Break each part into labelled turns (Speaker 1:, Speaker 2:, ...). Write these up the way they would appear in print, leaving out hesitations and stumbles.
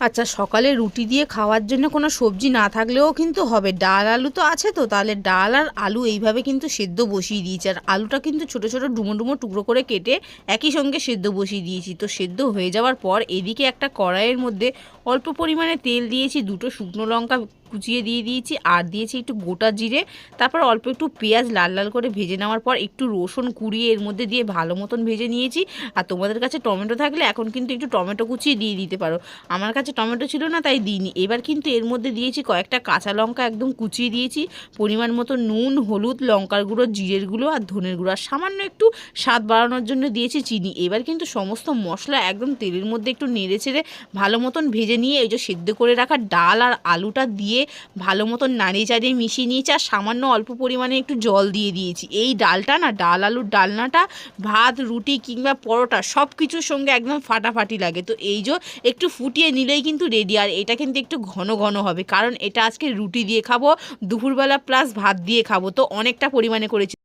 Speaker 1: আচ্ছা, সকালে রুটি দিয়ে খাওয়ার জন্য কোনো সবজি না থাকলেও কিন্তু হবে। ডাল আলু তো আছে, তো তাহলে ডাল আর আলু এইভাবে কিন্তু সেদ্ধ বসিয়ে দিয়েছি। আর আলুটা কিন্তু ছোটো ছোটো ডুমো ডুমো টুকরো করে কেটে একই সঙ্গে সেদ্ধ বসিয়ে দিয়েছি। তো সেদ্ধ হয়ে যাওয়ার পর এদিকে একটা কড়াইয়ের মধ্যে অল্প পরিমাণে তেল দিয়েছি, দুটো শুকনো লঙ্কা কুচিয়ে দিয়ে দিয়েছি, আর দিয়েছি একটু গোটা জিরে। তারপর অল্প একটু পেঁয়াজ লাল লাল করে ভেজে নেওয়ার পর একটু রসুন কুড়িয়ে এর মধ্যে দিয়ে ভালো মতন ভেজে নিয়েছি। আর তোমাদের কাছে টমেটো থাকলে এখন কিন্তু একটু টমেটো কুচিয়ে দিয়ে দিতে পারো। আমার কাছে টমেটো ছিল না, তাই দিইনি। এবার কিন্তু এর মধ্যে দিয়েছি কয়েকটা কাঁচা লঙ্কা একদম কুচিয়ে দিয়েছি, পরিমাণ মতো নুন, হলুদ, লঙ্কার গুঁড়ো, জিরের গুঁড়ো আর ধনের গুঁড়ো, আর সামান্য একটু স্বাদ বাড়ানোর জন্য দিয়েছি চিনি। এবার কিন্তু সমস্ত মশলা একদম তেলের মধ্যে একটু নেড়ে ছেড়ে ভালো মতন ভেজে নিয়ে এই যে সেদ্ধ করে রাখা ডাল আর আলুটা দিয়ে ভালো মতন নাড়িয়ে চাড়িয়ে মিশিয়ে নিয়েছি, আর সামান্য অল্প পরিমাণে একটু জল দিয়ে দিয়েছি। এই ডালটা না, ডাল আলুর ডালনাটা ভাত, রুটি কিংবা পরোটা সব কিছুর সঙ্গে একদম ফাটাফাটি লাগে। তো এই যে একটু ফুটিয়ে নিলেই কিন্তু রেডি। আর এটা কিন্তু একটু ঘন ঘন হবে, কারণ এটা আজকে রুটি দিয়ে খাবো, দুপুরবেলা প্লাস ভাত দিয়ে খাবো, তো অনেকটা পরিমাণে করেছি।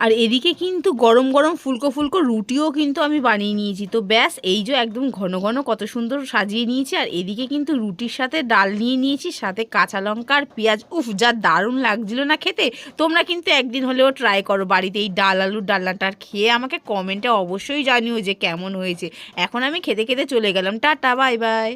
Speaker 1: আর এদিকে কিন্তু গরম গরম ফুলকো ফুলকো রুটিও কিন্তু আমি বানিয়ে নিয়েছি। তো ব্যাস, এই যে একদম ঘন ঘন কত সুন্দর সাজিয়ে নিয়েছি। আর এদিকে কিন্তু রুটির সাথে ডাল নিয়ে নিয়েছি, সাথে কাঁচা লঙ্কা আর পেঁয়াজ। উফ, যা দারুণ লাগছিল না খেতে! তোমরা কিন্তু একদিন হলেও ট্রাই করো বাড়িতে এই ডাল আলুর ডালনাটা, আর খেয়ে আমাকে কমেন্টে অবশ্যই জানিও যে কেমন হয়েছে। এখন আমি খেতে খেতে চলে গেলাম। Tata, bye bye.